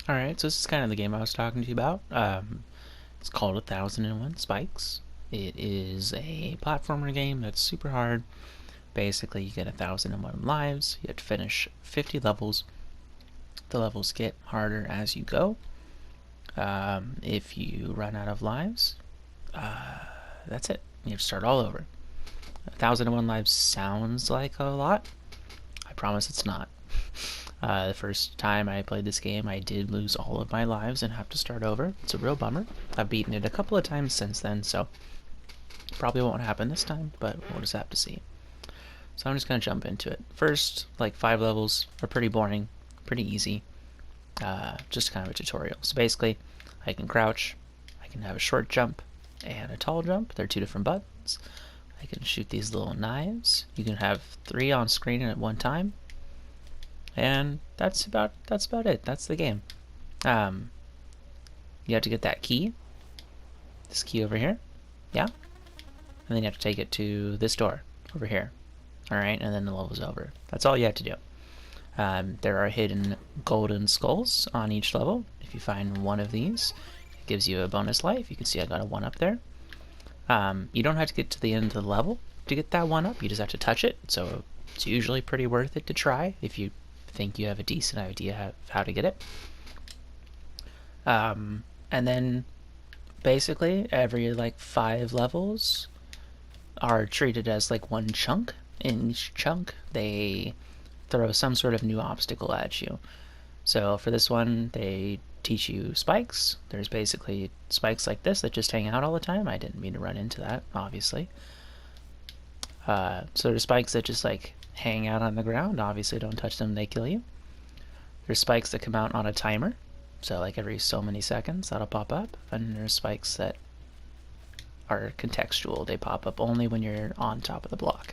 Alright, so this is kind of the game I was talking to you about. It's called 1001 Spikes. It is a platformer game that's super hard. Basically, you get 1001 lives. You have to finish 50 levels. The levels get harder as you go. If you run out of lives, that's it. You have to start all over. 1001 lives sounds like a lot. I promise it's not. The first time I played this game, I did lose all of my lives and have to start over. It's a real bummer. I've beaten it a couple of times since then, so probably won't happen this time, but we'll just have to see. So I'm just going to jump into it. First, like 5 levels are pretty boring, pretty easy. Just kind of a tutorial. So basically, I can crouch, I can have a short jump and a tall jump. They're 2 different buttons. I can shoot these little knives. You can have 3 on screen at one time. And that's about it. That's the game. You have to get that key. This key over here. Yeah. And then you have to take it to this door over here. Alright, and then the level's over. That's all you have to do. There are hidden golden skulls on each level. If you find one of these, it gives you a bonus life. You can see I got a 1 up there. You don't have to get to the end of the level to get that 1 up. You just have to touch it. So it's usually pretty worth it to try if you think you have a decent idea of how to get it. And then basically every like 5 levels are treated as like one chunk. In each chunk they throw some sort of new obstacle at you. So for this one they teach you spikes. There's basically spikes like this that just hang out all the time. I didn't mean to run into that, obviously. So there's spikes that just like hang out on the ground. Obviously don't touch them, they kill you. There's spikes that come out on a timer, so like every so many seconds that'll pop up. And there's spikes that are contextual. They pop up only when you're on top of the block.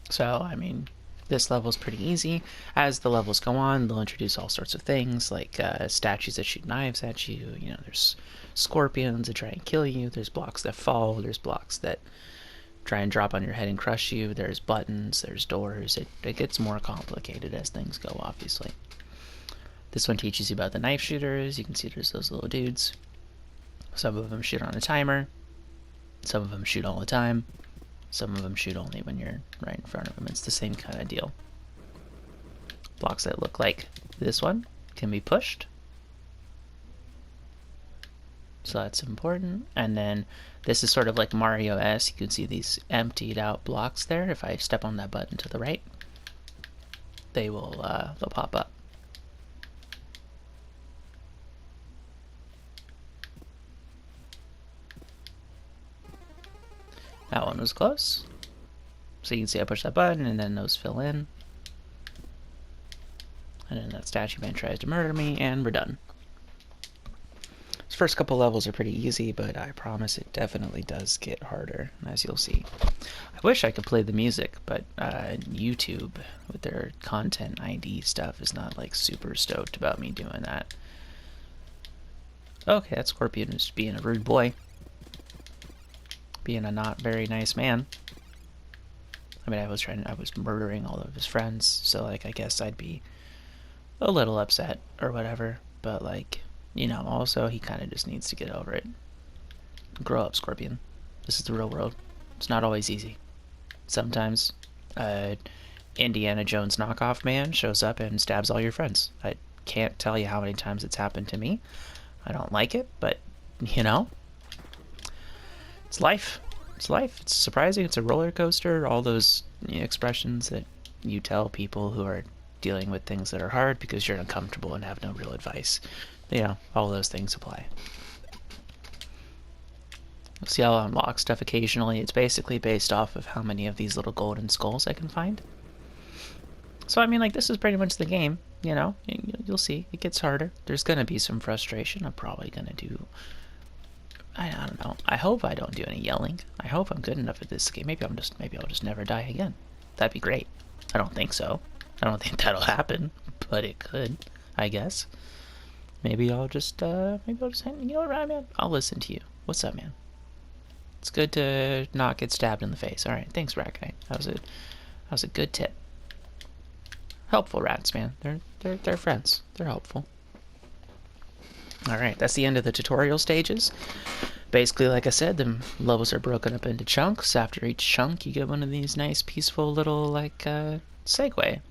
So I mean, this level's pretty easy. As the levels go on, they'll introduce all sorts of things, like statues that shoot knives at you. You know, there's scorpions that try and kill you. There's blocks that fall. There's blocks that try and drop on your head and crush you. There's buttons. There's doors. It gets more complicated as things go, obviously. This one teaches you about the knife shooters. You can see there's those little dudes. Some of them shoot on a timer. Some of them shoot all the time. Some of them shoot only when you're right in front of them. It's the same kind of deal. Blocks that look like this one can be pushed. So that's important. And then this is sort of like Mario-esque. You can see these emptied out blocks there. If I step on that button to the right, they will they'll pop up. That one was close. So you can see I push that button and then those fill in. And then that statue man tries to murder me and we're done. These first couple levels are pretty easy, but I promise it definitely does get harder, as you'll see. I wish I could play the music, but YouTube, with their content ID stuff, is not like super stoked about me doing that. Okay, that scorpion is being a rude boy. Being a not very nice man. I mean, I was murdering all of his friends, so like I guess I'd be a little upset or whatever, but like, you know, also he kind of just needs to get over it. Grow up, Scorpion. This is the real world. It's not always easy. Sometimes Indiana Jones knockoff man shows up and stabs all your friends. I can't tell you how many times it's happened to me. I don't like it, but you know, it's life. It's life. It's surprising. It's a roller coaster. All those expressions that you tell people who are dealing with things that are hard because you're uncomfortable and have no real advice. You know, all those things apply. You'll see I'll unlock stuff occasionally. It's basically based off of how many of these little golden skulls I can find. So I mean, like, this is pretty much the game, you know. You'll see it gets harder. There's gonna be some frustration. I'm probably gonna do, I don't know. I hope I don't do any yelling. I hope I'm good enough at this game. Maybe I'll just never die again. That'd be great. I don't think so. I don't think that'll happen, but it could, I guess. Maybe I'll just you know what, man? I'll listen to you. What's up, man? It's good to not get stabbed in the face. Alright, thanks, Racknite. That was That was a good tip. Helpful rats, man. They're friends. They're helpful. Alright, that's the end of the tutorial stages. Basically, like I said, the levels are broken up into chunks. After each chunk, you get one of these nice, peaceful little, like, segue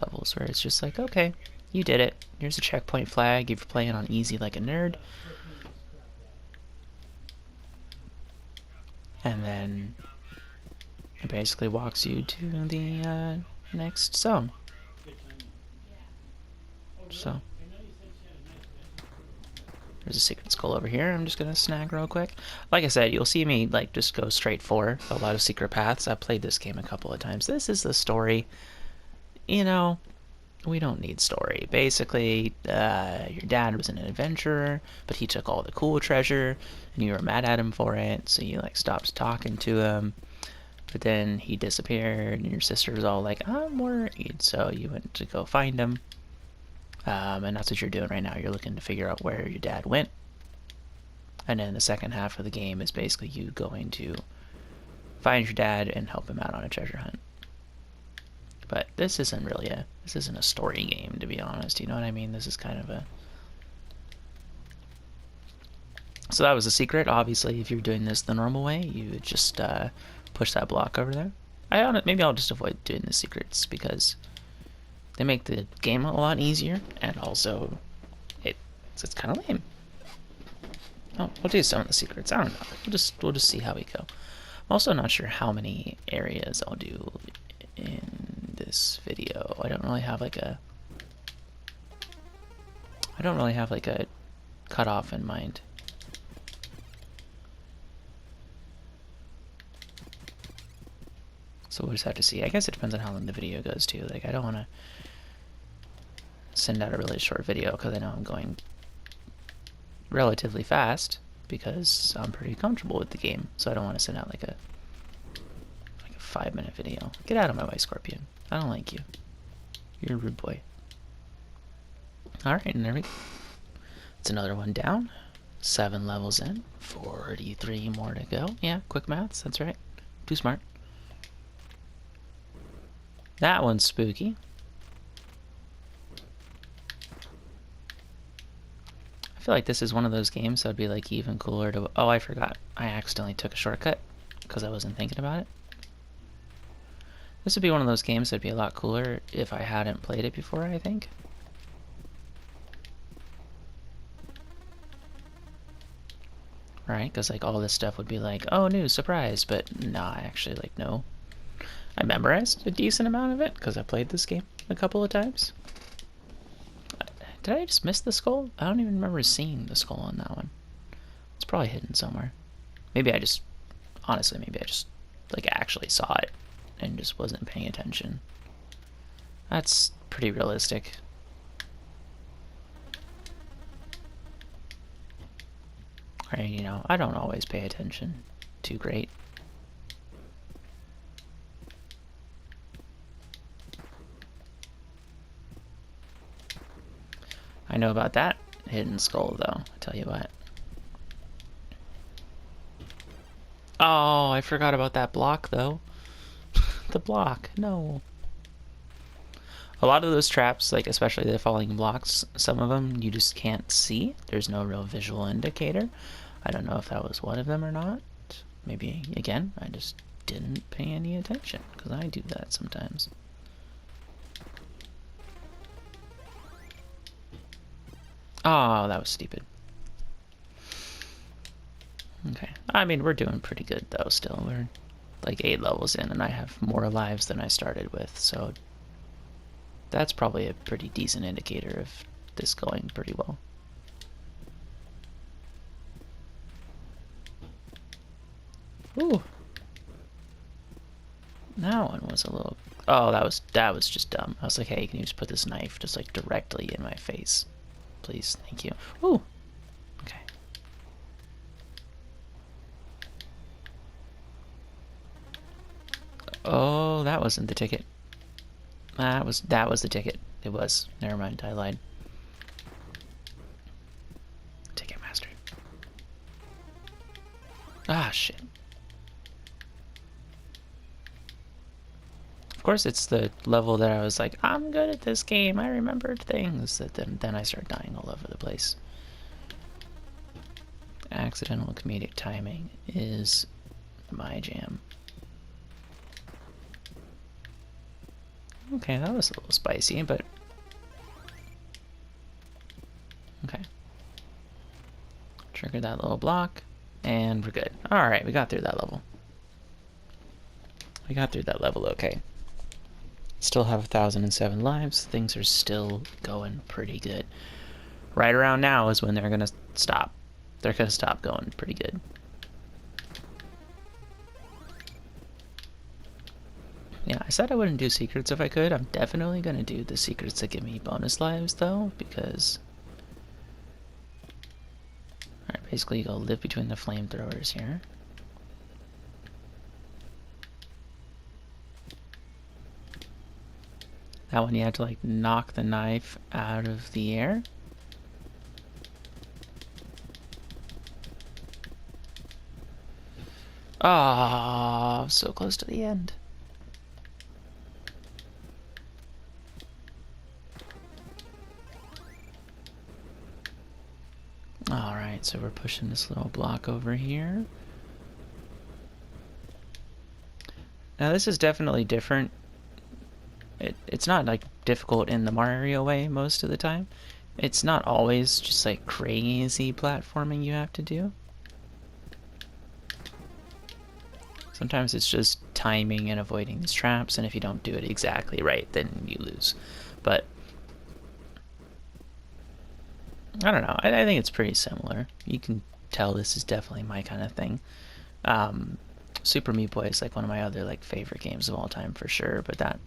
levels where it's just like, okay, you did it. Here's a checkpoint flag if you're playing on easy like a nerd. And then it basically walks you to the next zone. So there's a secret skull over here. I'm just gonna snag real quick. Like I said, you'll see me like just go straight for a lot of secret paths. I've played this game a couple of times. This is the story. You know, we don't need story. Basically, your dad was an adventurer, but he took all the cool treasure, and you were mad at him for it, so you like stopped talking to him. But then he disappeared, and your sister was all like, I'm worried, so you went to go find him. And that's what you're doing right now. You're looking to figure out where your dad went. And then the second half of the game is basically you going to find your dad and help him out on a treasure hunt. But this isn't a story game, to be honest. You know what I mean? This is kind of a... So that was a secret. Obviously, if you're doing this the normal way, you would just push that block over there. Maybe I'll just avoid doing the secrets because they make the game a lot easier, and also it's kind of lame. Oh, we'll do some of the secrets. I don't know. We'll just see how we go. I'm also not sure how many areas I'll do in this video. I don't really have like a cutoff in mind. So we'll just have to see. I guess it depends on how long the video goes too. Like I don't want to send out a really short video because I know I'm going relatively fast because I'm pretty comfortable with the game. So I don't want to send out like a 5-minute video. Get out of my way, Scorpion. I don't like you. You're a rude boy. Alright, and there we go. It's another one down. 7 levels in. 43 more to go. Yeah, quick maths, that's right. Too smart. That one's spooky. I feel like this is one of those games that would be like even cooler to... Oh, I forgot. I accidentally took a shortcut because I wasn't thinking about it. This would be one of those games that would be a lot cooler if I hadn't played it before, I think. Right? Because like all this stuff would be like, oh, new, surprise. But nah, actually, like, no. I memorized a decent amount of it because I played this game a couple of times. Did I just miss the skull? I don't even remember seeing the skull on that one. It's probably hidden somewhere. Honestly, maybe I just like actually saw it and just wasn't paying attention. That's pretty realistic. Right, you know, I don't always pay attention too great. I know about that hidden skull, though. I tell you what. Oh, I forgot about that block, though. The block, no. A lot of those traps, like especially the falling blocks, some of them you just can't see. There's no real visual indicator. I don't know if that was one of them or not. Maybe, again, I just didn't pay any attention, because I do that sometimes. Oh, that was stupid. Okay. I mean, we're doing pretty good, though, still. We're like 8 levels in, and I have more lives than I started with, so that's probably a pretty decent indicator of this going pretty well. Ooh. That one was a little... Oh, that was just dumb. I was like, hey, can you just put this knife just like directly in my face? Please, thank you. Ooh. Okay. Oh, that wasn't the ticket. That was the ticket. It was. Never mind, I lied. Ticketmaster. Ah, shit. Of course, it's the level that I was like, I'm good at this game, I remembered things, that then I start dying all over the place. Accidental comedic timing is my jam. Okay, that was a little spicy, but... Okay. Trigger that little block, and we're good. Alright, we got through that level. We got through that level okay. Still have 1,007 lives. Things are still going pretty good. Right around now is when they're gonna stop. They're gonna stop going pretty good. Yeah, I said I wouldn't do secrets if I could. I'm definitely gonna do the secrets that give me bonus lives, though, because... Alright, basically you go live between the flamethrowers here. That one you had to, like, knock the knife out of the air. Ah, oh, so close to the end. Alright, so we're pushing this little block over here. Now this is definitely different. It's not like difficult in the Mario way most of the time. It's not always just like crazy platforming you have to do. Sometimes it's just timing and avoiding these traps, and if you don't do it exactly right, then you lose. But I don't know. I think it's pretty similar. You can tell this is definitely my kind of thing. Super Meat Boy is like one of my other like favorite games of all time for sure, but that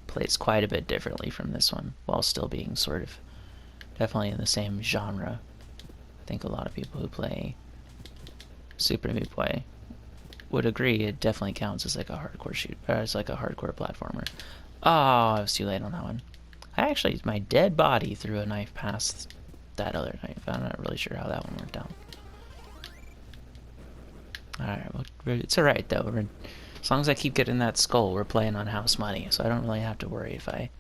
plays quite a bit differently from this one, while still being sort of definitely in the same genre. I think a lot of people who play Super Meat Boy would agree it definitely counts as like a hardcore as like a hardcore platformer. Oh, I was too late on that one. I actually, my dead body threw a knife past that other knife. I'm not really sure how that one worked out. Alright, well, it's alright though. As long as I keep getting that skull, we're playing on house money, so I don't really have to worry if I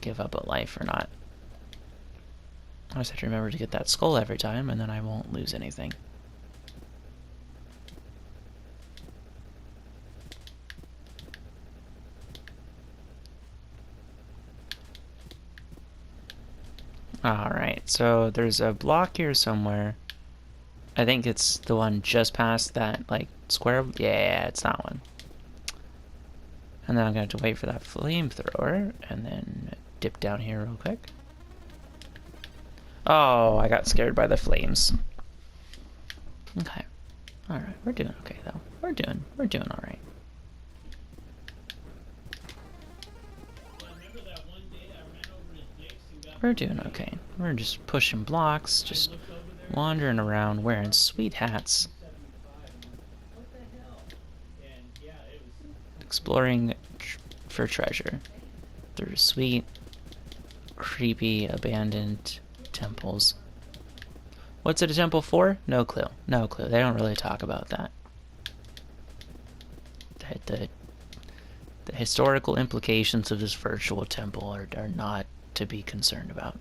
give up a life or not. I just have to remember to get that skull every time, and then I won't lose anything. Alright, so there's a block here somewhere. I think it's the one just past that, like, square. Yeah, it's that one. And then I'm going to have to wait for that flamethrower, and then dip down here real quick. Oh, I got scared by the flames. Okay. Alright, we're doing okay, though. We're doing alright. We're doing okay. We're just pushing blocks, just wandering around wearing sweet hats. Exploring for treasure through sweet, creepy, abandoned temples. What's it a temple for? No clue. No clue. They don't really talk about that. The historical implications of this virtual temple are not to be concerned about.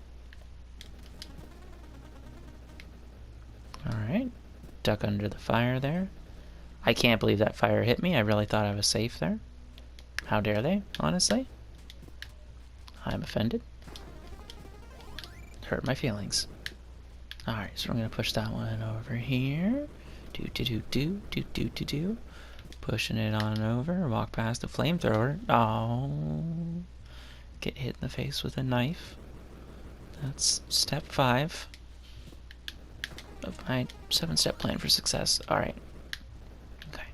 Alright. Duck under the fire there. I can't believe that fire hit me. I really thought I was safe there. How dare they, honestly? I'm offended. Hurt my feelings. Alright, so we're gonna push that one over here. Do. Pushing it on over. Walk past the flamethrower. Oh. Get hit in the face with a knife. That's step 5 of my 7-step plan for success. Alright. Okay.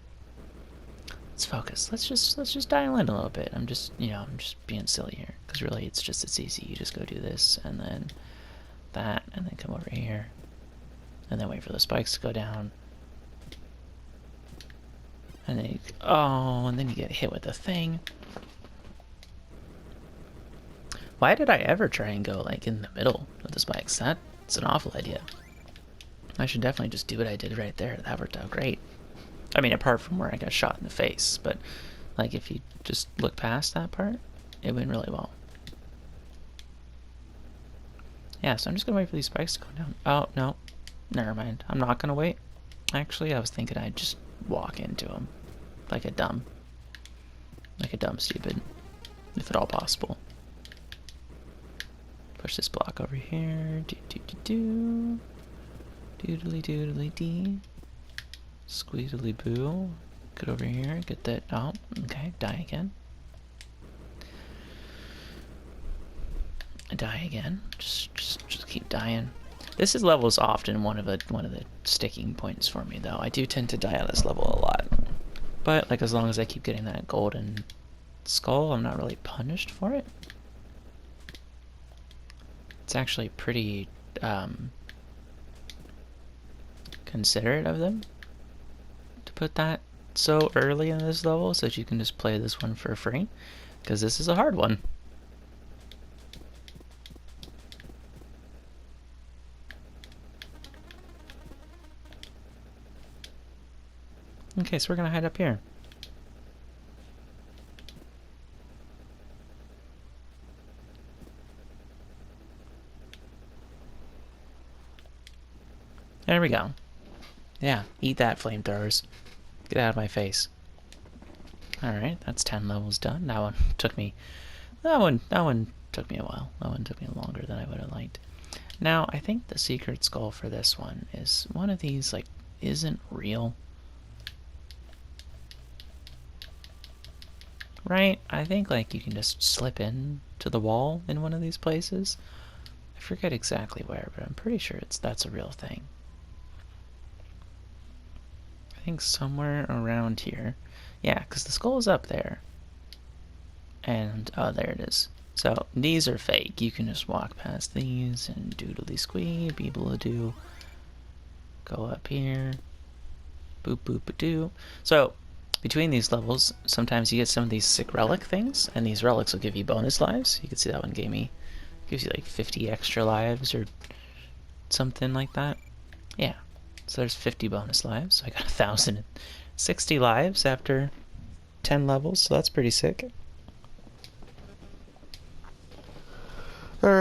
Let's focus. Let's just dial in a little bit. I'm just being silly here. Because really it's easy. You just go do this and then that and then come over here. And then wait for the spikes to go down. And then and then you get hit with the thing. Why did I ever try and go like in the middle of the spikes? That's an awful idea. I should definitely just do what I did right there. That worked out great. I mean, apart from where I got shot in the face, but Like, if you just look past that part, it went really well. Yeah, so I'm just gonna wait for these spikes to go down. Oh, no. Never mind. I'm not gonna wait. Actually, I was thinking I'd just walk into them. Like a dumb stupid. If at all possible. Push this block over here. Do. Doodly doodly dee. Squeezily boo. Get over here. Get that. Oh, okay. Die again. Die again. Just keep dying. This level is often one of the sticking points for me, though. I do tend to die on this level a lot, but like as long as I keep getting that golden skull, I'm not really punished for it. It's actually pretty considerate of them to put that so early in this level, so that you can just play this one for free, because this is a hard one. Okay, so we're gonna hide up here. There we go. Yeah, eat that, flamethrowers. Get out of my face. Alright, that's 10 levels done. That one took me a while. That one took me longer than I would have liked. Now, I think the secret skull for this one is one of these, like, isn't real. Right? I think, like, you can just slip in to the wall in one of these places. I forget exactly where, but I'm pretty sure that's a real thing. I think somewhere around here. Yeah, because the skull is up there. And, oh, there it is. So, these are fake. You can just walk past these and doodly squee, beeble-a-doo. Go up here. Boop boop a doo. So, between these levels, sometimes you get some of these sick relic things, and these relics will give you bonus lives. You can see that one gives you like 50 extra lives or something like that. Yeah, so there's 50 bonus lives. So I got 1,060 lives after 10 levels, so that's pretty sick.